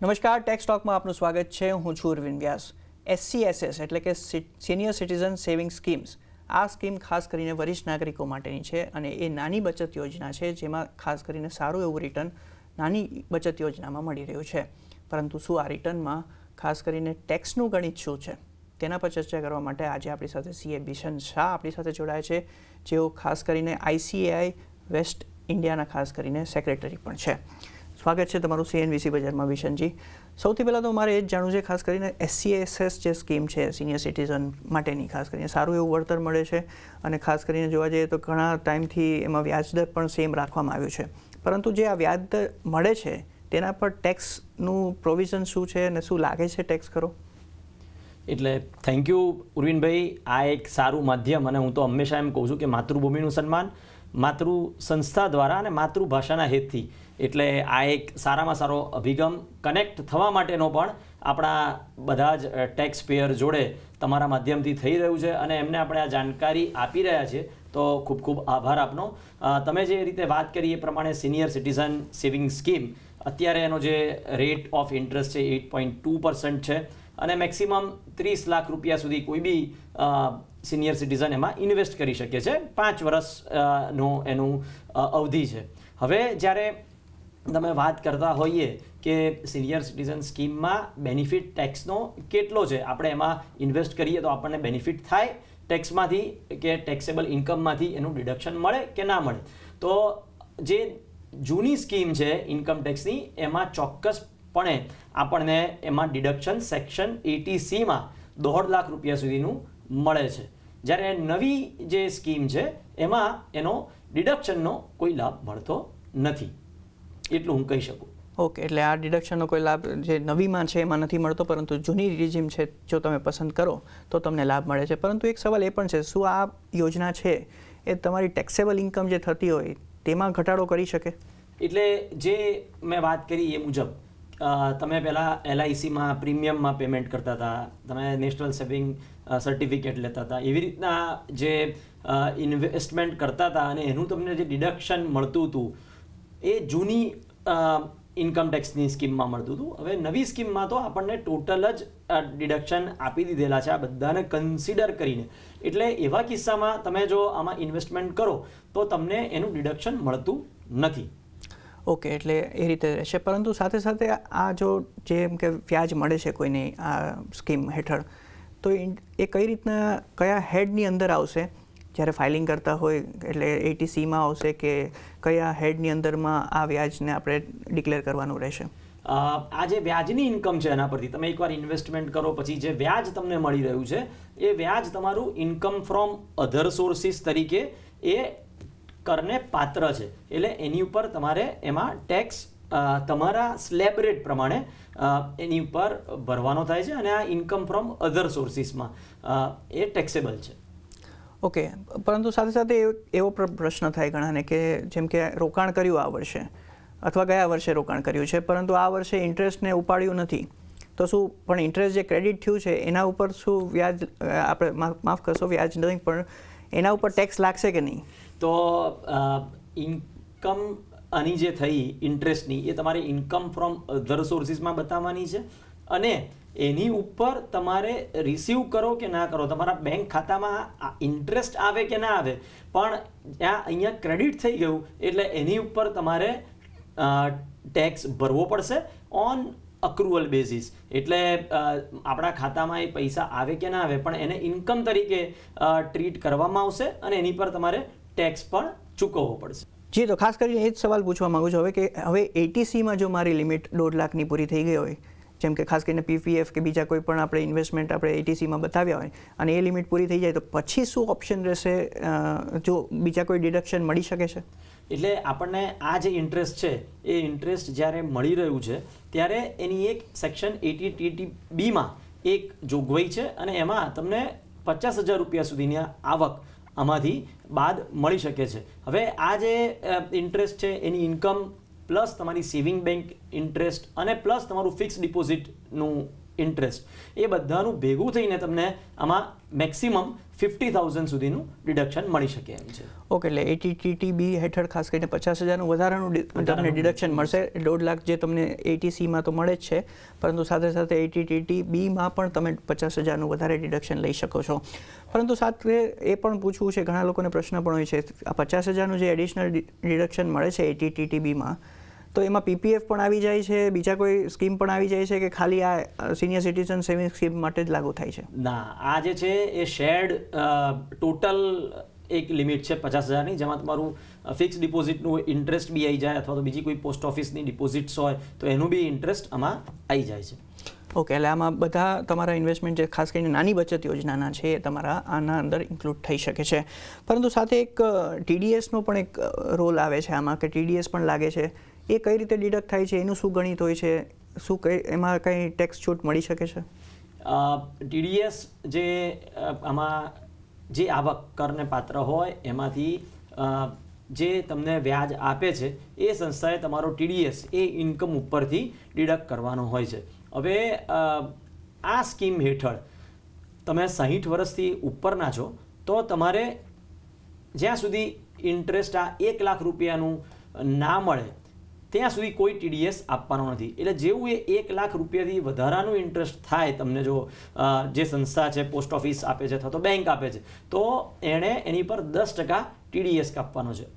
નમસ્કાર, ટેક્સ ટોકમાં આપનું સ્વાગત છે. હું છું અરવિંદ વ્યાસ. SCSS એટલે કે સિનિયર સિટીઝન સેવિંગ સ્કીમ્સ, આ સ્કીમ ખાસ કરીને વરિષ્ઠ નાગરિકો માટેની છે અને એ નાની બચત યોજના છે જેમાં ખાસ કરીને સારું એવું રિટર્ન નાની બચત યોજનામાં મળી રહ્યું છે. પરંતુ શું આ રિટર્નમાં ખાસ કરીને ટેક્સનું ગણિત શું છે તેના પર ચર્ચા કરવા માટે આજે આપણી સાથે CA બિશન શાહ આપણી સાથે જોડાયા છે, જેઓ ખાસ કરીને ICAI વેસ્ટ ઇન્ડિયાના ખાસ કરીને સેક્રેટરી પણ છે. સ્વાગત છે તમારું CNBC બજારમાં બિશનજી. સૌથી પહેલાં તો મારે એ જ જાણવું છે, ખાસ કરીને SCSS જે સ્કીમ છે સિનિયર સિટીઝન માટેની, ખાસ કરીને સારું એવું વળતર મળે છે અને ખાસ કરીને જોવા જઈએ તો ઘણા ટાઈમથી એમાં વ્યાજદર પણ સેમ રાખવામાં આવ્યું છે. પરંતુ જે આ વ્યાજદર મળે છે તેના પર ટેક્સનું પ્રોવિઝન શું છે અને શું લાગે છે ટેક્સ ખરો? એટલે થેન્ક યુ ઉર્વિનભાઈ. આ એક સારું માધ્યમ, અને હું તો હંમેશા એમ કહું છું કે માતૃભૂમિનું સન્માન માતૃ સંસ્થા દ્વારા અને માતૃભાષાના હેતથી, એટલે આ એક સારામાં સારો અભિગમ કનેક્ટ થવા માટેનો પણ આપણા બધા જ ટેક્સ પેયર જોડે તમારા માધ્યમથી થઈ રહ્યું છે અને એમને આપણે આ જાણકારી આપી રહ્યા છીએ, તો ખૂબ ખૂબ આભાર આપનો. તમે જે રીતે વાત કરી એ પ્રમાણે સિનિયર સિટીઝન સેવિંગ સ્કીમ, અત્યારે એનો જે રેટ ઓફ ઇન્ટરેસ્ટ છે 8.2% છે અને મેક્સિમમ 30 લાખ રૂપિયા સુધી કોઈ બી સિનિયર સિટીઝન એમાં ઇન્વેસ્ટ કરી શકે છે. 5 વર્ષનો એનું અવધિ છે. હવે જ્યારે તમે વાત કરતા હોઈએ કે સિનિયર સિટીઝન સ્કીમમાં બેનિફિટ ટેક્સનો કેટલો છે, આપણે એમાં ઇન્વેસ્ટ કરીએ તો આપણને બેનિફિટ થાય ટેક્સમાંથી કે ટેક્સેબલ ઇન્કમમાંથી એનું ડિડક્શન મળે કે ના મળે, તો જે જૂની સ્કીમ છે ઇન્કમ ટેક્સની એમાં ચોક્કસપણે આપણને એમાં ડિડક્શન સેક્શન 80C માં 1.5 લાખ રૂપિયા સુધીનું મળે છે. જ્યારે નવી જે સ્કીમ છે એમાં એનો ડિડક્શનનો કોઈ લાભ મળતો નથી, એટલું હું કહી શકું. ઓકે, એટલે આ ડિડક્શનનો કોઈ લાભ જે નવીમાં છે એમાં નથી મળતો, પરંતુ જૂની રિજીમ છે જો તમે પસંદ કરો તો તમને લાભ મળે છે. પરંતુ એક સવાલ એ પણ છે, શું આ યોજના છે એ તમારી ટેક્સેબલ ઇન્કમ જે થતી હોય તેમાં ઘટાડો કરી શકે? એટલે જે મેં વાત કરી એ મુજબ તમે પહેલાં LICમાં પ્રીમિયમમાં પેમેન્ટ કરતા હતા, તમે નેશનલ સેવિંગ સર્ટિફિકેટ લેતા હતા, એવી રીતના જે ઇન્વેસ્ટમેન્ટ કરતા હતા અને એનું તમને જે ડિડક્શન મળતું હતું એ જૂની ઇન્કમ ટેક્સની સ્કીમમાં મળતું હતું. હવે નવી સ્કીમમાં તો આપણને ટોટલ જ ડિડક્શન આપી દીધેલા છે આ બધાને કન્સિડર કરીને, એટલે એવા કિસ્સામાં તમે જો આમાં ઇન્વેસ્ટમેન્ટ કરો તો તમને એનું ડિડક્શન મળતું નથી. ઓકે, એટલે એ રીતે રહેશે. પરંતુ સાથે સાથે આ જો જેમ કે વ્યાજ મળે છે કોઈને આ સ્કીમ હેઠળ, તો એ કઈ રીતના કયા હેડની અંદર આવશે જ્યારે ફાઇલિંગ કરતા હોય, એટલે 80Cમાં આવશે કે કયા હેડની અંદરમાં આ વ્યાજને આપણે ડિક્લેર કરવાનું રહેશે? આ જે વ્યાજની ઇન્કમ છે એના પરથી તમે એકવાર ઇન્વેસ્ટમેન્ટ કરો પછી જે વ્યાજ તમને મળી રહ્યું છે એ વ્યાજ તમારું ઇન્કમ ફ્રોમ અધર સોર્સિસ તરીકે એ કરને પાત્ર છે. એટલે એની ઉપર તમારે એમાં ટેક્સ તમારા સ્લેબ રેટ પ્રમાણે એની ઉપર ભરવાનો થાય છે અને આ ઇન્કમ ફ્રોમ અધર સોર્સિસમાં એ ટેક્સેબલ છે. ઓકે, પરંતુ સાથે સાથે એવો પ્રશ્ન થાય ઘણાને કે જેમ કે રોકાણ કર્યું આ વર્ષે અથવા ગયા વર્ષે રોકાણ કર્યું છે, પરંતુ આ વર્ષે ઇન્ટરેસ્ટને ઉપાડ્યું નથી, તો શું પણ ઇન્ટરેસ્ટ જે ક્રેડિટ થયું છે એના ઉપર શું વ્યાજ, આપણે માફ કરશો વ્યાજ નહીં પણ એના ઉપર ટેક્સ લાગશે કે નહીં? તો ઇન્કમ આની જે થઈ ઇન્ટરેસ્ટની એ તમારે ઇન્કમ ફ્રોમ અધર સોર્સિસમાં બતાવવાની છે અને એની ઉપર તમારે રિસીવ કરો કે ના કરો, તમારા બેંક ખાતામાં ઇન્ટરેસ્ટ આવે કે ના આવે, પણ અહીંયા ક્રેડિટ થઈ ગયું એટલે એની ઉપર તમારે ટેક્સ ભરવો પડશે ઓન અક્રુઅલ બેઝિસ. એટલે આપણા ખાતામાં એ પૈસા આવે કે ના આવે પણ એને ઇન્કમ તરીકે ટ્રીટ કરવામાં આવશે અને એની પર તમારે ટેક્સ પણ ચૂકવવો પડશે. જી, તો ખાસ કરીને એ જ સવાલ પૂછવા માગું છું હવે કે હવે 80Cમાં જો મારી લિમિટ 1.5 લાખની પૂરી થઈ ગઈ હોય, જેમ કે ખાસ કરીને PPF કે બીજા કોઈ પણ આપણે ઇન્વેસ્ટમેન્ટ આપણે 80Cમાં બતાવ્યા હોય અને એ લિમિટ પૂરી થઈ જાય, તો પછી શું ઓપ્શન રહેશે? જો બીજા કોઈ ડિડક્શન મળી શકે છે? એટલે આપણને આ જે ઇન્ટરેસ્ટ છે એ ઇન્ટરેસ્ટ જ્યારે મળી રહ્યું છે ત્યારે એની એક સેક્શન 80TTBમાં એક જોગવાઈ છે અને એમાં તમને 50,000 રૂપિયા સુધીની આવક આમાંથી બાદ મળી શકે છે. હવે આ જે ઇન્ટરેસ્ટ છે એની ઇન્કમ પ્લસ તમારી સેવિંગ બેંક ઇન્ટરેસ્ટ અને પ્લસ તમારું ફિક્સ ડિપોઝિટનું ઇન્ટરેસ્ટ, એ બધાનું ભેગું થઈને તમને આમાં મેક્સિમમ 50,000 સુધીનું ડિડક્શન મળી શકે એમ છે. ઓકે, એટલે ATTB હેઠળ ખાસ કરીને 50,000નું વધારાનું તમને ડિડક્શન મળશે. 1.5 લાખ જે તમને ATCમાં તો મળે જ છે, પરંતુ સાથે સાથે ATTBમાં પણ તમે 50,000નું વધારે ડિડક્શન લઈ શકો છો. પરંતુ સાથે એ પણ પૂછવું છે, ઘણા લોકોને પ્રશ્ન પણ હોય છે, આ 50,000નું જે એડિશનલ ડિડક્શન મળે છે ATTBમાં, તો એમાં PPF પણ આવી જાય છે, બીજા કોઈ સ્કીમ પણ આવી જાય છે કે ખાલી આ સિનિયર સિટીઝન સેવિંગ સ્કીમ માટે જ લાગુ થાય છે? ના, આ જે છે એ શેર્ડ ટોટલ એક લિમિટ છે 50,000ની, જેમાં તમારું ફિક્સ ડિપોઝિટનું ઇન્ટરેસ્ટ બી આવી જાય, અથવા તો બીજી કોઈ પોસ્ટ ઓફિસની ડિપોઝિટ્સ હોય તો એનું બી ઇન્ટરેસ્ટ આમાં આવી જાય છે. ઓકે, એટલે આમાં બધા તમારા ઇન્વેસ્ટમેન્ટ જે ખાસ કરીને નાની બચત યોજનાના છે એ તમારા આના અંદર ઇન્ક્લુડ થઈ શકે છે. પરંતુ સાથે એક TDSનો પણ એક રોલ આવે છે આમાં, કે TDS પણ લાગે છે. એ કઈ રીતે ડિડક્ટ થાય છે, એનું શું ગણિત હોય છે, એમાં કંઈ ટેક્સ છૂટ મળી શકે છે? TDS જે આમાં જે આવક કરને પાત્ર હોય એમાંથી જે તમને વ્યાજ આપે છે એ સંસ્થાએ તમારો TDS એ ઇન્કમ ઉપરથી ડિડક્ટ કરવાનો હોય છે. હવે આ સ્કીમ હેઠળ તમે 60 વર્ષથી ઉપરના છો તો તમારે જ્યાં સુધી ઇન્ટરેસ્ટ આ 1 લાખ રૂપિયાનું ના મળે ત્યાં સુધી કોઈ TDS આપવાનો નથી. એટલે જેવું એ 1 લાખ રૂપિયાથી વધારાનું ઇન્ટરેસ્ટ થાય તમને, જો જે સંસ્થા છે પોસ્ટ ઓફિસ આપે છે અથવા તો બેંક આપે છે, તો એણે એની પર 10% TDS કાપવાનો છે.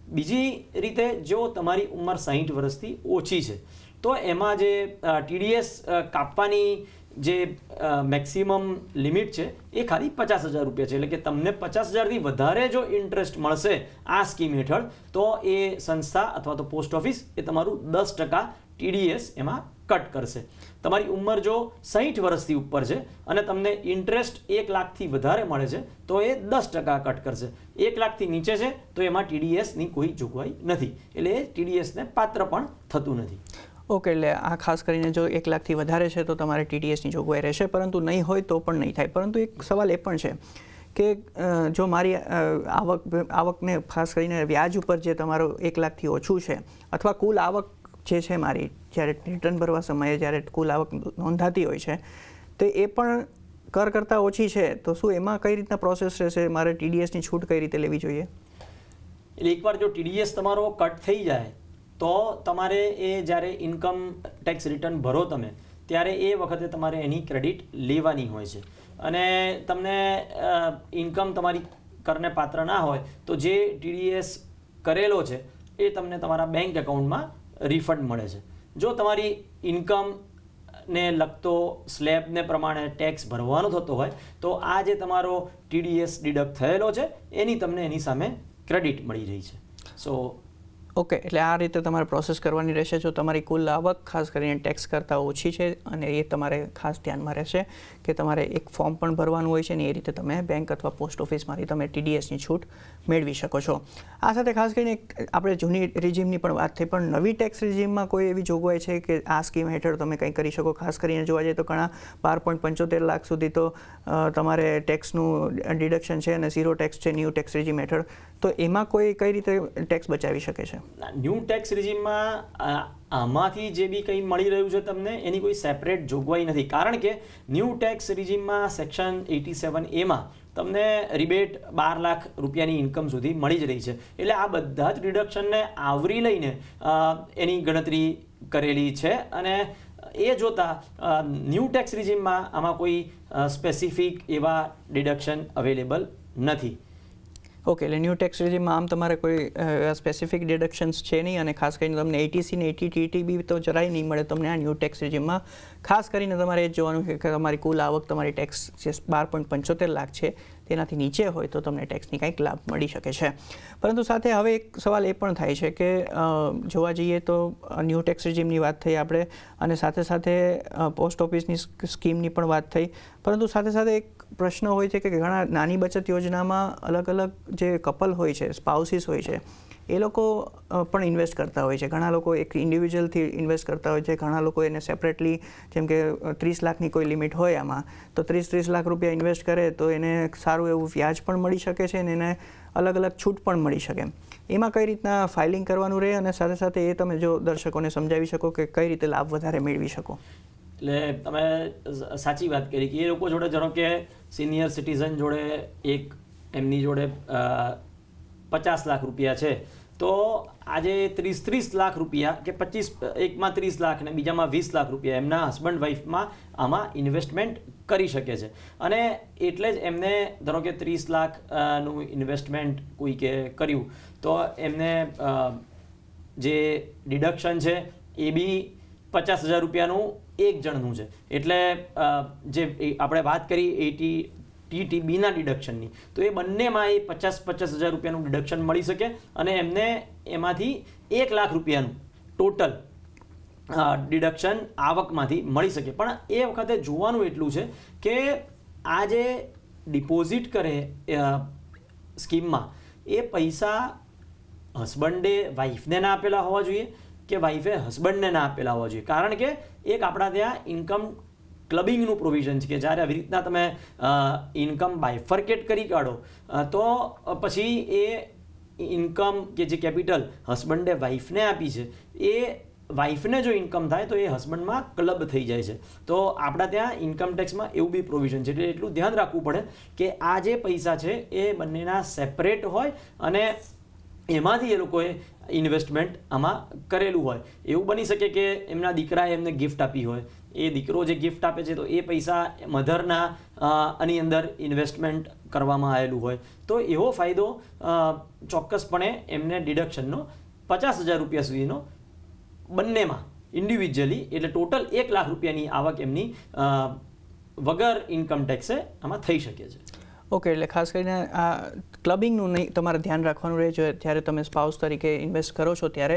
બીજી રીતે જો તમારી ઉંમર 60 વર્ષથી ઓછી છે તો એમાં જે TDS કાપવાની જે મેક્સિમમ લિમિટ છે એ ખાલી 50,000 રૂપિયા છે. એટલે કે તમને 50,000થી વધારે જો ઇન્ટરેસ્ટ મળશે આ સ્કીમ હેઠળ તો એ સંસ્થા અથવા તો પોસ્ટ ઓફિસ એ તમારું 10% TDS એમાં કટ કરશે. તમારી ઉંમર જો 60 વર્ષથી ઉપર છે અને તમને ઇન્ટરેસ્ટ 1 લાખથી વધારે મળે છે તો એ 10% કટ કરશે. 1 લાખથી નીચે છે તો એમાં TDSની કોઈ જોગવાઈ નથી, એટલે એ TDSને પાત્ર પણ થતું નથી. ઓકે, એટલે આ ખાસ કરીને જો 1 લાખથી વધારે છે તો તમારે TDSની જોગવાઈ રહેશે, પરંતુ નહીં હોય તો પણ નહીં થાય. પરંતુ એક સવાલ એ પણ છે કે જો મારી આવકને ખાસ કરીને વ્યાજ ઉપર જે તમારો 1 લાખથી ઓછું છે, અથવા કુલ આવક જે છે મારી જ્યારે રિટર્ન ભરવા સમયે જ્યારે કુલ આવક નોંધાતી હોય છે તો એ પણ કર કરતાં ઓછી છે, તો શું એમાં કઈ રીતના પ્રોસેસ રહેશે? મારે TDSની છૂટ કઈ રીતે લેવી જોઈએ? એટલે એકવાર જો TDS તમારો કટ થઈ જાય તો તમારે એ જ્યારે ઇન્કમ ટેક્સ રિટર્ન ભરો તમે, ત્યારે એ વખતે તમારે એની ક્રેડિટ લેવાની હોય છે. અને તમને ઇન્કમ તમારી કરને પાત્ર ના હોય તો જે TDS કરેલો છે એ તમને તમારા બેંક એકાઉન્ટમાં રિફંડ મળે છે. જો તમારી ઇન્કમ ને લગતો સ્લેબને પ્રમાણે ટેક્સ ભરવાનો થતો હોય તો આ જે તમારો TDS ડિડક્ટ થયેલો છે એની તમને એની સામે ક્રેડિટ મળી રહી છે. ઓકે, એટલે આ રીતે તમારે પ્રોસેસ કરવાની રહેશે. જો તમારી કુલ આવક ખાસ કરીને ટેક્સ કરતાં ઓછી છે, અને એ તમારે ખાસ ધ્યાનમાં રહેશે કે તમારે એક ફોર્મ પણ ભરવાનું હોય છે, ને એ રીતે તમે બેંક અથવા પોસ્ટ ઓફિસમાંથી તમે TDSની છૂટ મેળવી શકો છો. આ સાથે ખાસ કરીને આપણે જૂની રિજીમની પણ વાત થઈ, પણ નવી ટેક્સ રિજીમમાં કોઈ એવી જોગવાઈ છે કે આ સ્કીમ હેઠળ તમે કંઈ કરી શકો? ખાસ કરીને જોવા જઈએ તો ઘણા 12.75 લાખ સુધી તો તમારે ટેક્સનું ડિડક્શન છે અને 0 ટેક્સ છે ન્યૂ ટેક્સ રિજીમ હેઠળ. તો એમાં કોઈ કઈ રીતે ટેક્સ બચાવી શકે છે? ન્યૂ ટેક્સ રિજીમમાં આમાંથી જે બી કંઈ મળી રહ્યું છે તમને એની કોઈ સેપરેટ જોગવાઈ નથી, કારણ કે ન્યૂ ટેક્સ રિજીમમાં સેક્શન 87A તમને રિબેટ 12 લાખ રૂપિયાની ઇન્કમ સુધી મળી જ રહી છે. એટલે આ બધા જ ડિડક્શનને આવરી લઈને એની ગણતરી કરેલી છે. અને એ જોતાં ન્યૂ ટેક્સ રિજીમમાં આમાં કોઈ સ્પેસિફિક એવા ડિડક્શન અવેલેબલ નથી. ઓકે, એટલે ન્યૂ ટેક્સ રેજીમમાં આમ તમારે કોઈ સ્પેસિફિક ડિડક્શન્સ છે નહીં, અને ખાસ કરીને તમને ATC ને ATTB તો જરાય નહીં મળે તમને આ ન્યૂ ટેક્સ રેજીમમાં. ખાસ કરીને તમારે એ જોવાનું છે કે તમારી કુલ આવક તમારી ટેક્સ જે 12.75 લાખ છે તેનાથી નીચે હોય તો તમને ટેક્સની કંઈક લાભ મળી શકે છે. પરંતુ સાથે હવે એક સવાલ એ પણ થાય છે કે જોવા જઈએ તો ન્યૂ ટેક્સ રેજીમની વાત થઈ આપણે, અને સાથે સાથે પોસ્ટ ઓફિસની સ્કીમની પણ વાત થઈ, પરંતુ સાથે સાથે એક પ્રશ્ન હોય છે કે ઘણા નાની બચત યોજનામાં અલગ અલગ જે કપલ હોય છે, સ્પાઉસીસ હોય છે, એ લોકો પણ ઇન્વેસ્ટ કરતા હોય છે. ઘણા લોકો એક ઇન્ડિવિજ્યુઅલથી ઇન્વેસ્ટ કરતા હોય છે, ઘણા લોકો એને સેપરેટલી, જેમ કે 30 લાખની કોઈ લિમિટ હોય આમાં, તો 30 લાખ રૂપિયા ઇન્વેસ્ટ કરે તો એને સારું એવું વ્યાજ પણ મળી શકે છે, અને એને અલગ અલગ છૂટ પણ મળી શકે. એમાં કઈ રીતના ફાઇલિંગ કરવાનું રહે, અને સાથે સાથે એ તમે જો દર્શકોને સમજાવી શકો કે કઈ રીતે લાભ વધારે મેળવી શકો? એટલે તમે સાચી વાત કરી કે એ લોકો જોડે ધારો કે સિનિયર સિટીઝન જોડે એમની જોડે 50 લાખ રૂપિયા છે, તો આજે 30 લાખ રૂપિયા કે 25 એકમાં 30 લાખ ને બીજામાં 20 લાખ રૂપિયા એમના હસબન્ડ વાઈફમાં આમાં ઇન્વેસ્ટમેન્ટ કરી શકે છે. અને એટલે જ એમને ધારો કે 30 લાખનું ઇન્વેસ્ટમેન્ટ કોઈકે કર્યું તો એમને જે ડિડક્શન છે એ બી 50,000 રૂપિયાનું એક જણનું છે. એટલે જે આપણે વાત કરી TTBના ડિડક્શનની, તો એ બંનેમાં એ 50,000 રૂપિયાનું ડિડક્શન મળી શકે અને એમને એમાંથી 1 લાખ રૂપિયાનું ટોટલ ડિડક્શન આવકમાંથી મળી શકે. પણ એ વખતે જોવાનું એટલું છે કે આ જે ડિપોઝિટ કરે સ્કીમમાં એ પૈસા હસબન્ડે વાઈફને ના આપેલા હોવા જોઈએ કે વાઈફે હસબન્ડને ના આપેલા હોવા જોઈએ. કારણ કે એક આપણા ત્યાં ઇન્કમ ક્લબિંગનું પ્રોવિઝન છે કે જ્યારે આવી રીતના તમે ઇન્કમ બાયફર્કેટ કરી કાઢો તો પછી એ ઇન્કમ કે જે કેપિટલ હસબન્ડે વાઈફને આપી છે એ વાઈફને જો ઇન્કમ થાય તો એ હસબન્ડમાં ક્લબ થઈ જાય છે. તો આપણા ત્યાં ઇન્કમ ટેક્સમાં એવું બી પ્રોવિઝન છે. એટલે એટલું ધ્યાન રાખવું પડે કે આ જે પૈસા છે એ બંનેના સેપરેટ હોય અને એમાંથી એ લોકોએ ઇન્વેસ્ટમેન્ટ આમાં કરેલું હોય. એવું બની શકે કે એમના દીકરાએ એમને ગિફ્ટ આપી હોય, એ દીકરો જે ગિફ્ટ આપે છે તો એ પૈસા મધરના આની અંદર ઇન્વેસ્ટમેન્ટ કરવામાં આવેલું હોય, તો એવો ફાયદો ચોક્કસપણે એમને ડિડક્શનનો 50,000 રૂપિયા સુધીનો બંનેમાં ઇન્ડિવિજ્યુઅલી, એટલે ટોટલ 1 લાખ રૂપિયાની આવક એમની વગર ઇન્કમ ટેક્સે આમાં થઈ શકે છે. ઓકે, એટલે ખાસ કરીને આ ક્લબિંગનું નહીં તમારે ધ્યાન રાખવાનું રહે છે જ્યારે તમે સ્પાઉસ તરીકે ઇન્વેસ્ટ કરો છો ત્યારે,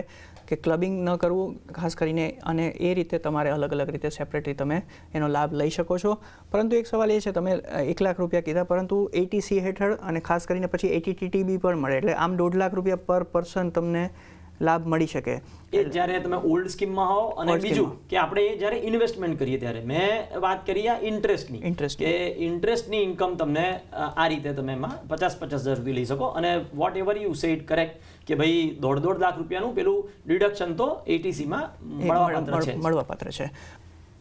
કે ક્લબિંગ ન કરવું ખાસ કરીને, અને એ રીતે તમારે અલગ અલગ રીતે સેપરેટલી તમે એનો લાભ લઈ શકો છો. પરંતુ એક સવાલ એ છે, તમે 1 લાખ રૂપિયા કીધા, પરંતુ ATC હેઠળ અને ખાસ કરીને પછી ATTB પણ મળે, એટલે આમ 1.5 લાખ રૂપિયા પર પર્સન તમને લાભ મળી શકે. એ જ્યારે તમે ઓલ્ડ સ્કીમમાં હો, અને બીજું કે આપણે જ્યારે ઇન્વેસ્ટમેન્ટ કરીએ ત્યારે મેં વાત કરી આ ઇન્ટરેસ્ટની, કે ઇન્ટરેસ્ટની ઇન્કમ તમને આ રીતે તમે એમાં 50,000 સુધી લઈ શકો. અને whatever you said correct કે ભાઈ 1.5 લાખ રૂપિયાનું પેલું ડિડક્શન તો ATCમાં મળવાપાત્ર છે.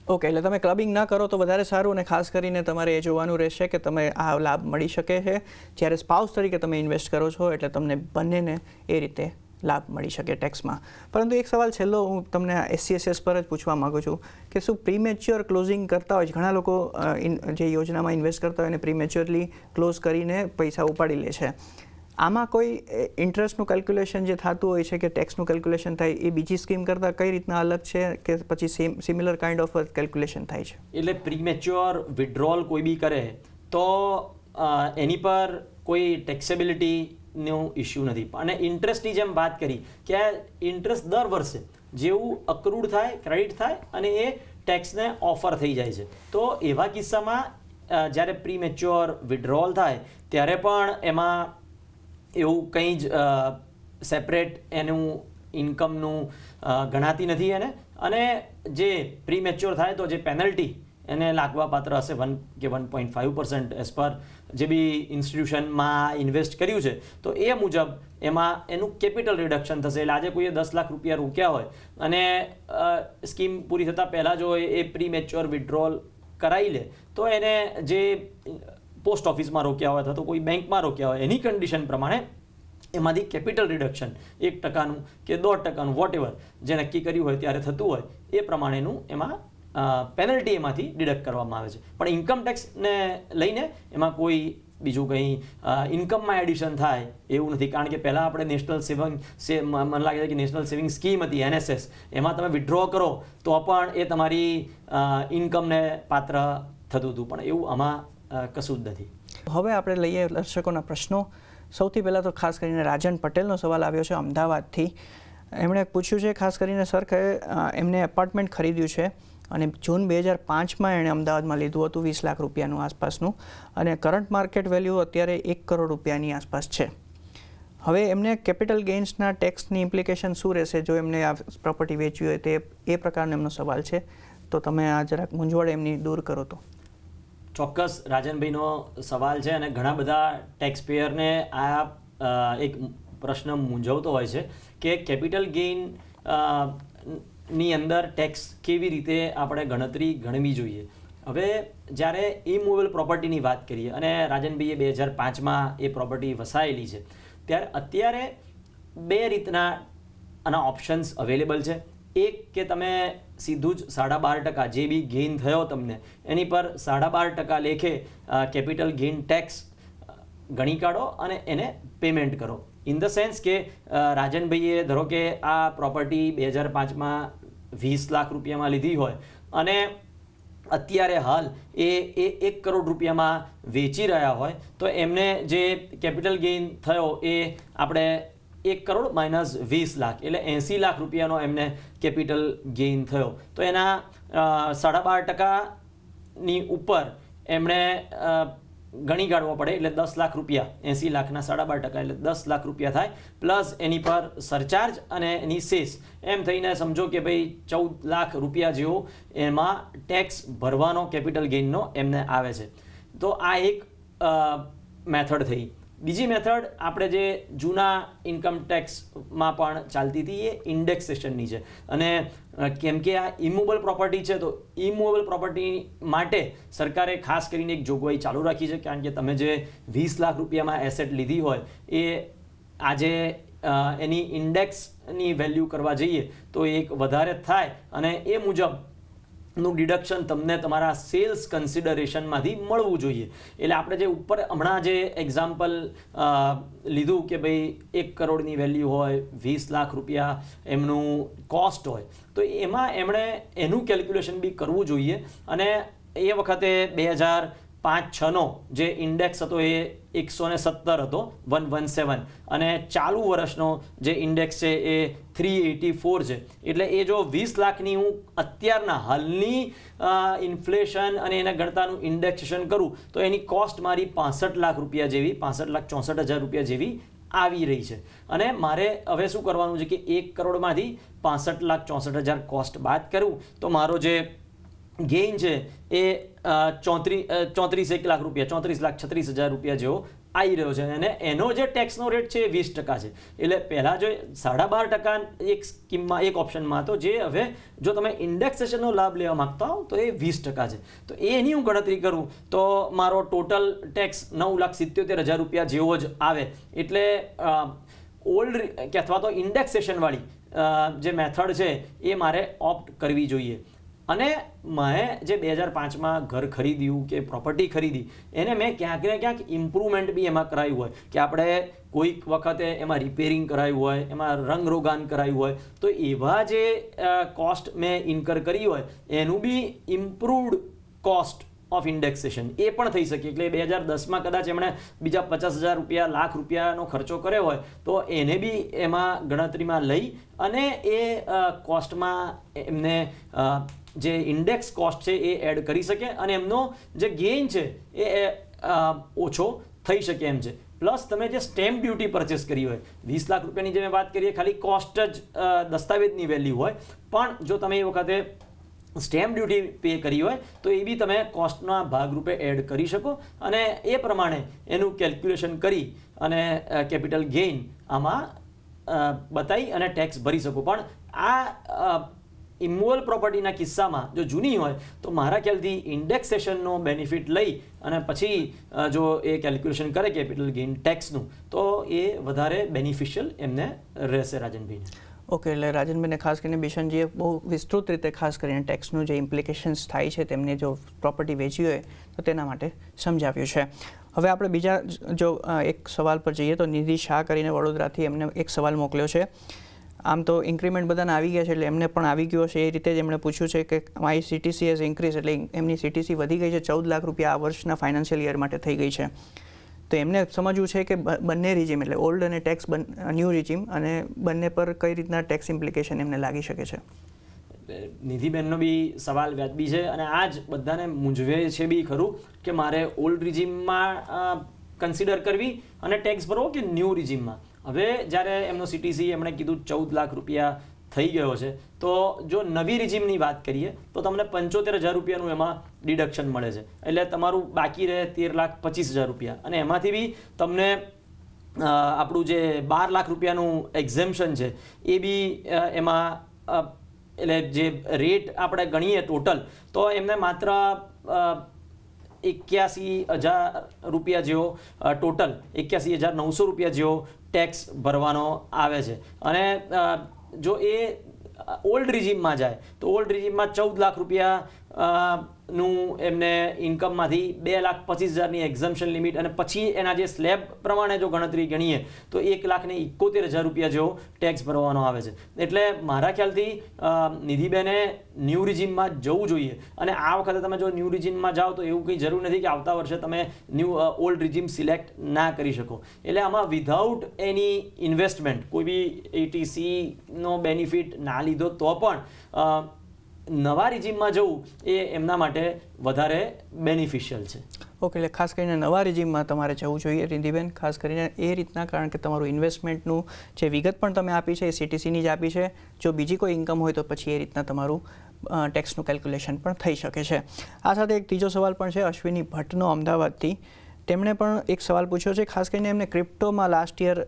ઓકે, એટલે તમે ક્લબિંગ ના કરો તો વધારે સારું, અને ખાસ કરીને તમારે એ જોવાનું રહેશે કે તમે આ લાભ મળી શકે છે જ્યારે સ્પાઉસ તરીકે તમે ઇન્વેસ્ટ કરો છો, એટલે તમને બંનેને એ રીતે લાભ મળી શકે ટેક્સમાં. પરંતુ એક સવાલ છેલ્લો હું તમને SCSS પર જ પૂછવા માગું છું કે શું પ્રીમેચ્યોર ક્લોઝિંગ કરતા હોય, ઘણા લોકો જે યોજનામાં ઇન્વેસ્ટ કરતા હોય એને પ્રીમેચ્યોરલી ક્લોઝ કરીને પૈસા ઉપાડી લે છે, આમાં કોઈ ઇન્ટરેસ્ટનું કેલ્ક્યુલેશન જે થતું હોય છે કે ટેક્સનું કેલ્ક્યુલેશન થાય એ બીજી સ્કીમ કરતાં કઈ રીતના અલગ છે, કે પછી સિમિલર કાઇન્ડ ઓફ કેલ્ક્યુલેશન થાય છે? એટલે પ્રીમેચ્યોર વિડ્રોલ કોઈ બી કરે તો એની પર કોઈ ટેક્સેબિલિટીનો ઇશ્યુ નથી. અને ઇન્ટરેસ્ટની જેમ વાત કરી કે ઇન્ટરેસ્ટ દર વર્ષે જેવું અક્રૂડ થાય, ક્રેડિટ થાય અને એ ટેક્સને ઓફર થઈ જાય છે. તો એવા કિસ્સામાં જ્યારે પ્રીમેચ્યોર વિડ્રોલ થાય ત્યારે પણ એમાં એવું કંઈ જ સેપરેટ એનું ઇન્કમનું ગણાતી નથી એને. અને જે પ્રીમેચ્યોર થાય તો જે પેનલ્ટી એને લાગવા પાત્ર હશે 1 કે 1.5% એઝ પર જે બી ઇન્સ્ટિટ્યુશનમાં ઇન્વેસ્ટ કર્યું છે, તો એ મુજબ એમાં એનું કેપિટલ રિડક્શન થશે. એટલે આજે કોઈએ 10 લાખ રૂપિયા રોક્યા હોય અને સ્કીમ પૂરી થતાં પહેલાં જો એ પ્રીમેચ્યોર વિડ્રોલ કરાવી લે તો એને જે પોસ્ટ ઓફિસમાં રોક્યા હોય અથવા તો કોઈ બેંકમાં રોક્યા હોય એની કન્ડિશન પ્રમાણે એમાંથી કેપિટલ રિડક્શન 1% કે 1.5% વોટ એવર જે નક્કી કર્યું હોય ત્યારે થતું હોય એ પ્રમાણેનું એમાં પેનલ્ટી એમાંથી ડિડક્ટ કરવામાં આવે છે. પણ ઇન્કમ ટેક્સને લઈને એમાં કોઈ બીજું કંઈ ઇન્કમમાં એડિશન થાય એવું નથી. કારણ કે પહેલાં આપણે નેશનલ મને લાગે છે કે નેશનલ સેવિંગ સ્કીમ હતી NSS, એમાં તમે વિડ્રો કરો તો પણ એ તમારી ઇન્કમને પાત્ર થતું હતું, પણ એવું આમાં કશું જ નથી. હવે આપણે લઈએ દર્શકોના પ્રશ્નો. સૌથી પહેલાં તો ખાસ કરીને રાજન પટેલનો સવાલ આવ્યો છે અમદાવાદથી. એમણે પૂછ્યું છે ખાસ કરીને સર કે એમને એપાર્ટમેન્ટ ખરીદ્યું છે અને જૂન 2005માં એણે અમદાવાદમાં લીધું હતું 20 લાખ રૂપિયાનું આસપાસનું, અને કરંટ માર્કેટ વેલ્યુ અત્યારે 1 કરોડ રૂપિયાની આસપાસ છે. હવે એમને કેપિટલ ગેઇન્સના ટેક્સની ઇમ્પ્લિકેશન શું રહેશે જો એમને આ પ્રોપર્ટી વેચવી હોય, તે એ પ્રકારનો એમનો સવાલ છે. તો તમે આ જરાક મૂંઝવણ એમની દૂર કરો તો. ચોક્કસ રાજનભાઈનો સવાલ છે અને ઘણા બધા ટેક્સ પેયરને આ એક પ્રશ્ન મૂંઝવતો હોય છે કે કેપિટલ ગેઇન ની અંદર ટેક્સ કેવી રીતે આપણે ગણતરી ગણવી જોઈએ. હવે જ્યારે ઇમૂવેબલ પ્રોપર્ટીની વાત કરીએ અને રાજનભાઈએ 2005માં એ પ્રોપર્ટી વસાયેલી છે, ત્યારે અત્યારે બે રીતના આના ઓપ્શન્સ અવેલેબલ છે. એક કે તમે સીધું જ 12.5% જે બી ગેઇન થયો તમને એની પર 12.5% લેખે કેપિટલ ગેઇન ટેક્સ ગણી કાઢો અને એને પેમેન્ટ કરો. ઇન ધ સેન્સ કે રાજનભાઈએ ધારો કે આ પ્રોપર્ટી 2005માં 20 લાખ રૂપિયામાં લીધી હોય અને અત્યારે હાલ એ 1 કરોડ રૂપિયામાં વેચી રહ્યા હોય, તો એમને જે કેપિટલ ગેઇન થયો એ આપણે 1 કરોડ માઇનસ 20 લાખ એટલે 80 લાખ રૂપિયાનો એમને કેપિટલ ગેઇન થયો. તો એના 12.5%ની ઉપર એમણે ગણી કાઢવો પડે એટલે 10 લાખ રૂપિયા. 80 લાખના 12.5% એટલે 10 લાખ રૂપિયા થાય, પ્લસ એની પર સરચાર્જ અને એની સેસ, એમ થઈને સમજો કે ભાઈ 14 લાખ રૂપિયા જેવો એમાં ટેક્સ ભરવાનો કેપિટલ ગેઇનનો એમને આવે છે. તો આ એક મેથડ થઈ. બીજી મેથડ આપણે જે જૂના ઇન્કમ ટેક્સમાં પણ ચાલતી હતી એ ઇન્ડેક્સેશનની છે. અને કેમ કે આ ઇમૂવેબલ પ્રોપર્ટી છે, તો ઇમૂવેબલ પ્રોપર્ટી માટે સરકારે ખાસ કરીને એક જોગવાઈ ચાલુ રાખી છે. કારણ કે તમે જે 20 લાખ રૂપિયામાં એસેટ લીધી હોય એ આજે એની ઇન્ડેક્સની વેલ્યુ કરવા જઈએ તો એક વધારે થાય અને એ મુજબ નું ડિડક્શન તમને તમારા સેલ્સ કન્સિડરેશનમાંથી મળવું જોઈએ. એટલે આપણે જે ઉપર હમણાં જે એક્ઝામ્પલ લીધું કે ભાઈ 1 કરોડની વેલ્યુ હોય, 20 લાખ રૂપિયા એમનું કોસ્ટ હોય, તો એમાં એમણે એનું કેલ્ક્યુલેશન બી કરવું જોઈએ. અને એ વખતે 2005-06નો જે ઇન્ડેક્સ હતો એ 117 હતો, 117, અને ચાલુ વર્ષનો જે ઇન્ડેક્સ છે એ 384 છે. એટલે એ જો 20 લાખની હું અત્યારના હાલની ઇન્ફ્લેશન અને એને ગણતાનું ઇન્ડેક્સેશન કરું તો એની કોસ્ટ મારી 65 લાખ રૂપિયા જેવી, 65,64,000 રૂપિયા જેવી આવી રહી છે. અને મારે હવે શું કરવાનું છે કે 1 કરોડમાંથી 65,64,000 કોસ્ટ બાદ કરું તો મારો જે ગેઇન છે એ 34 લાખ રૂપિયા, 34,36,000 રૂપિયા જેવો આવી રહ્યો છે. અને એનો જે ટેક્સનો રેટ છે એ 20% છે. એટલે પહેલાં જો 12.5% એક સ્કીમમાં, એક ઓપ્શનમાં હતો, જે હવે જો તમે ઇન્ડેક્સેશનનો લાભ લેવા માંગતા હો તો એ 20% છે. તો એની હું ગણતરી કરું તો મારો ટોટલ ટેક્સ 9,77,000 રૂપિયા જેવો જ આવે. એટલે ઓલ્ડ કે અથવા તો ઇન્ડેક્સેશનવાળી જે મેથડ છે એ મારે ઓપ્ટ કરવી જોઈએ. અને મેં જે 2005માં ઘર ખરીદ્યું કે પ્રોપર્ટી ખરીદી એને મેં ક્યાંક ને ક્યાંક ઇમ્પ્રુવમેન્ટ બી એમાં કરાયું હોય કે આપણે કોઈક વખતે એમાં રિપેરિંગ કરાયું હોય, એમાં રંગરોગાન કરાયું હોય, તો એવા જે કોસ્ટ મેં ઇન્કર કરી હોય એનું બી ઇમ્પ્રુવડ કોસ્ટ ઓફ ઇન્ડેક્સેશન એ પણ થઈ શકે. એટલે 2010માં કદાચ એમણે બીજા 50,000 રૂપિયા, લાખ રૂપિયાનો ખર્ચો કર્યો હોય તો એને બી એમાં ગણતરીમાં લઈ અને એ કોસ્ટમાં એમને જે ઇન્ડેક્સ કોસ્ટ છે એ એડ કરી શકે અને એમનો જે ગેઇન છે એ ઓછો થઈ શકે એમ છે. પ્લસ તમે જે સ્ટેમ્પ ડ્યુટી પરચેસ કરી હોય, 20 લાખ રૂપિયાની જે મેં વાત કરીએ ખાલી કોસ્ટ જ દસ્તાવેજની વેલ્યુ હોય, પણ જો તમે એ વખતે સ્ટેમ્પ ડ્યુટી પે કરી હોય તો એ બી તમે કોસ્ટના ભાગરૂપે એડ કરી શકો અને એ પ્રમાણે એનું કેલ્ક્યુલેશન કરી અને કેપિટલ ગેઇન આમાં બતાવી અને ટેક્સ ભરી શકો. પણ આ ઇમૂવેબલ પ્રોપર્ટીના કિસ્સામાં જો જૂની હોય તો મારા ખ્યાલથી ઇન્ડેક્સેશનનો બેનિફિટ લઈ અને પછી જો એ કેલ્ક્યુલેશન કરે કેપિટલ ગેઇન ટેક્સનું તો એ વધારે બેનિફિશિયલ એમને રહેશે. રાજનભાઈને ઓકે, એટલે રાજનભાઈને ખાસ કરીને બિશનજીએ બહુ વિસ્તૃત રીતે ખાસ કરીને ટેક્સનું જે ઇમ્પ્લિકેશન્સ થાય છે તેમને જો પ્રોપર્ટી વેચી હોય તો તેના માટે સમજાવ્યું છે. હવે આપણે બીજા જો એક સવાલ પર જઈએ તો નિધિ શાહ કરીને વડોદરાથી એમને એક સવાલ મોકલ્યો છે. આમ તો ઇન્ક્રીમેન્ટ બધાને આવી ગયા છે એટલે એમને પણ આવી ગયો છે. એ રીતે જ એમણે પૂછ્યું છે કે મારી CTC હેઝ ઇન્ક્રીઝ, એટલે એમની CTC વધી ગઈ છે, 14 લાખ રૂપિયા આ વર્ષના ફાઇનાન્શિયલ યર માટે થઈ ગઈ છે. તો એમને સમજવું છે કે બંને રિજીમ એટલે ઓલ્ડ અને ટેક્સ ન્યૂ રિજીમ અને બંને પર કઈ રીતના ટેક્સ ઇમ્પ્લિકેશન એમને લાગી શકે છે. નિધિબેનનો બી સવાલ વ્યાજબી છે અને આ જ બધાને મૂંઝવે છે બી ખરું કે મારે ઓલ્ડ રિજીમમાં કન્સિડર કરવી અને ટેક્સ ભરવો કે ન્યૂ રિજીમમાં. હવે જ્યારે એમનો CTC એમણે કીધું 14 લાખ રૂપિયા થઈ ગયો છે તો જો નવી રિજીમની વાત કરીએ તો તમને 75,000 રૂપિયાનું એમાં ડિડક્શન મળે છે. એટલે તમારું બાકી રહે 13,25,000 રૂપિયા અને એમાંથી બી તમને આપણું જે 12 લાખ રૂપિયાનું એક્ઝેમ્પશન છે એ બી એમાં એટલે જે રેટ આપણે ગણીએ ટોટલ તો એમને માત્ર 81,000 રૂપિયા જેવો ટોટલ 81,900 રૂપિયા જેવો ટેક્સ ભરવાનો આવે છે. અને જો એ ઓલ્ડ રિજીમમાં જાય તો ઓલ્ડ રિજીમમાં 14 લાખ રૂપિયા નું એમને ઇન્કમમાંથી 2,25,000ની એક્ઝમ્પશન લિમિટ અને પછી એના જે સ્લેબ પ્રમાણે જો ગણતરી ગણીએ તો 1,71,000 રૂપિયા જેવો ટેક્સ ભરવાનો આવે છે. એટલે મારા ખ્યાલથી નિધિબેને ન્યૂ રિજીમમાં જવું જોઈએ. અને આ વખતે તમે જો ન્યૂ રિજીમમાં જાઓ તો એવું કંઈ જરૂર નથી કે આવતા વર્ષે તમે ઓલ્ડ રિજીમ સિલેક્ટ ના કરી શકો. એટલે આમાં વિધાઉટ એની ઇન્વેસ્ટમેન્ટ કોઈ બી ATCનો બેનિફિટ ના લીધો તો પણ નવા રિજીમમાં જવું એ એમના માટે વધારે બેનિફિશિયલ છે. ઓકે, એટલે ખાસ કરીને નવા રિજીમમાં તમારે જવું જોઈએ રિંધીબેન, ખાસ કરીને એ રીતના, કારણ કે તમારું ઇન્વેસ્ટમેન્ટનું જે વિગત પણ તમે આપી છે એ CTCની જ આપી છે. જો બીજી કોઈ ઇન્કમ હોય તો પછી એ રીતના તમારું ટેક્સનું કેલ્ક્યુલેશન પણ થઈ શકે છે. આ સાથે એક ત્રીજો સવાલ પણ છે અશ્વિની ભટ્ટનો અમદાવાદથી. તેમણે પણ એક સવાલ પૂછ્યો છે, ખાસ કરીને એમને ક્રિપ્ટોમાં લાસ્ટ યર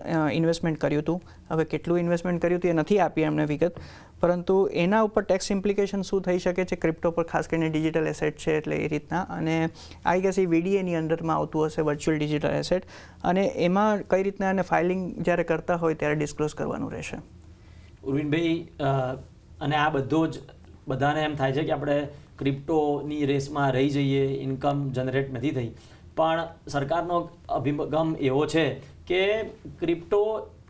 ઇન્વેસ્ટમેન્ટ કર્યું હતું. હવે કેટલું ઇન્વેસ્ટમેન્ટ કર્યું હતું એ નથી આપી એમને વિગત, પરંતુ એના ઉપર ટેક્સ ઇમ્પ્લિકેશન શું થઈ શકે છે ક્રિપ્ટો પર, ખાસ કરીને ડિજિટલ એસેટ છે એટલે એ રીતના. અને આઈ ગેસ એ VDAની અંડરમાં આવતું હશે, વર્ચ્યુઅલ ડિજિટલ એસેટ, અને એમાં કઈ રીતના એને ફાઇલિંગ જ્યારે કરતા હોય ત્યારે ડિસ્ક્લોઝ કરવાનું રહેશે. ઉર્વિનભાઈ, અને આ બધો જ બધાને એમ થાય છે કે આપણે ક્રિપ્ટોની રેસમાં રહી જઈએ, ઇન્કમ જનરેટ નથી થઈ. પણ સરકારનો અભિગમ એવો છે કે ક્રિપ્ટો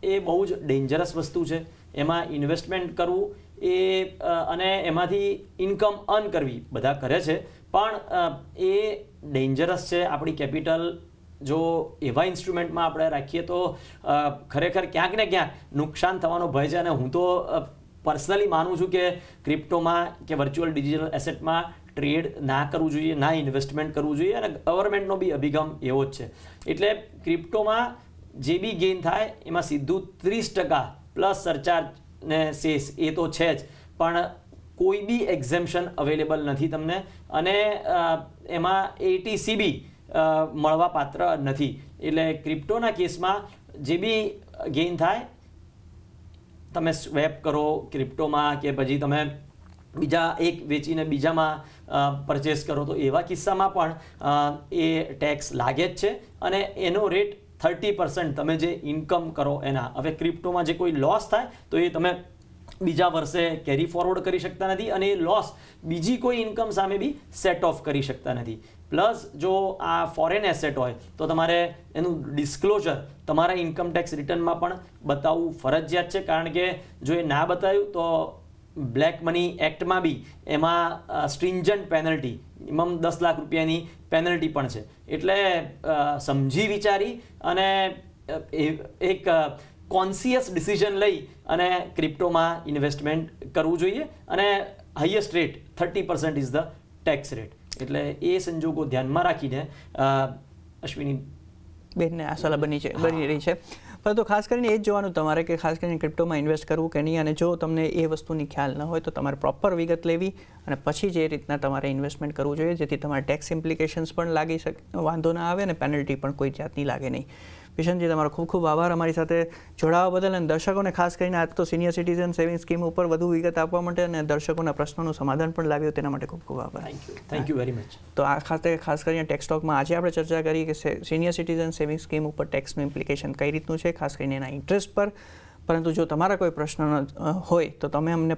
એ બહુ જ ડેન્જરસ વસ્તુ છે. એમાં ઇન્વેસ્ટમેન્ટ કરવું એ અને એમાંથી ઇન્કમ અર્ન કરવી બધા કરે છે, પણ એ ડેન્જરસ છે. આપણી કેપિટલ જો એવા ઇન્સ્ટ્રુમેન્ટમાં આપણે રાખીએ તો ખરેખર ક્યાંક ને ક્યાંક નુકસાન થવાનો ભય છે. અને હું તો પર્સનલી માનું છું કે ક્રિપ્ટોમાં કે વર્ચ્યુઅલ ડિજિટલ એસેટમાં ટ્રેડ ના કરવું જોઈએ, ના ઇન્વેસ્ટમેન્ટ કરવું જોઈએ. અને ગવર્મેન્ટનો બી અભિગમ એવો જ છે. એટલે ક્રિપ્ટોમાં જે બી ગેઇન થાય એમાં સીધું 30% પ્લસ સરચાર્જ ને સેસ એ તો છે જ, પણ કોઈ બી એક્ઝેમ્પશન અવેલેબલ નથી તમને. અને એમાં ATC બી મળવા પાત્ર નથી. એટલે ક્રિપ્ટોના કેસમાં જે બી ગેઇન થાય તમે સ્વેપ કરો ક્રિપ્ટોમાં કે પછી તમે બીજા એક વેચીને બીજામાં પરચેસ કરો તો એવા કિસ્સામાં પણ એ ટેક્સ લાગે જ છે. અને એનો રેટ 30% તમે જે ઇન્કમ કરો એના. હવે ક્રિપ્ટોમાં જે કોઈ લોસ થાય તો એ તમે બીજા વર્ષે કેરી ફોરવર્ડ કરી શકતા નથી, અને એ લોસ બીજી કોઈ ઇન્કમ સામે બી સેટ ઓફ કરી શકતા નથી. પ્લસ જો આ ફોરેન એસેટ હોય તો તમારે એનું ડિસ્ક્લોઝર તમારા ઇન્કમ ટેક્સ રિટર્નમાં પણ બતાવવું ફરજિયાત છે. કારણ કે જો એ ના બતાવ્યું તો બ્લેક મની એક્ટમાં બી એમાં સ્ટ્રિન્જન્ટ પેનલ્ટી, મિનિમમ 10 લાખ રૂપિયાની પેનલ્ટી પણ છે. એટલે સમજી વિચારી અને એક કોન્શિયસ ડિસિઝન લઈ અને ક્રિપ્ટોમાં ઇન્વેસ્ટમેન્ટ કરવું જોઈએ. અને highest rate 30% is the tax rate. એટલે એ સંજોગો ધ્યાનમાં રાખીને અશ્વિની બેનને આ સલાહ બની રહી છે. પરંતુ ખાસ કરીને એ જ જોવાનું તમારે કે ખાસ કરીને ક્રિપ્ટોમાં ઇન્વેસ્ટ કરવું કે નહીં. અને જો તમને એ વસ્તુની ખ્યાલ ન હોય તો તમારે પ્રોપર વિગત લેવી અને પછી જે રીતના તમારે ઇન્વેસ્ટમેન્ટ કરવું જોઈએ, જેથી તમારે ટેક્સ ઇમ્પ્લિકેશન્સ પણ લાગી શકે, વાંધો ના આવે, અને પેનલ્ટી પણ કોઈ જાતની લાગે નહીં. કિશનજી, તમારો ખૂબ ખૂબ આભાર અમારી સાથે જોડાવા બદલ. અને દર્શકોને ખાસ કરીને આજ તો સિનિયર સિટીઝન સેવિંગ સ્કીમ ઉપર વધુ વિગત આપવા માટે અને દર્શકોના પ્રશ્નોનું સમાધાન પણ લાવ્યું તેના માટે ખૂબ ખૂબ આભાર. Thank you very much. તો આ ખાતે ખાસ કરીને ટેક્સ ટોકમાં આજે આપણે ચર્ચા કરી કે સિનિયર સિટીઝન સેવિંગ સ્કીમ ઉપર ટેક્સનું ઇમ્પ્લિકેશન કઈ રીતનું છે, ખાસ કરીને એના ઇન્ટરેસ્ટ પર. પરંતુ જો તમારા કોઈ પ્રશ્ન હોય તો તમે અમને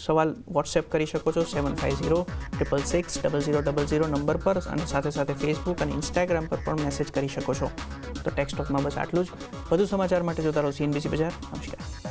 સવાલ વોટ્સએપ કરી શકો છો 7506660000 નંબર પર, અને સાથે સાથે ફેસબુક અને ઇન્સ્ટાગ્રામ પર પણ મેસેજ કરી શકો છો. તો ટેક્સ ટોકમાં બસ આટલું જ. વધુ સમાચાર માટે જોતા રહો CNBC બજાર. નમસ્કાર.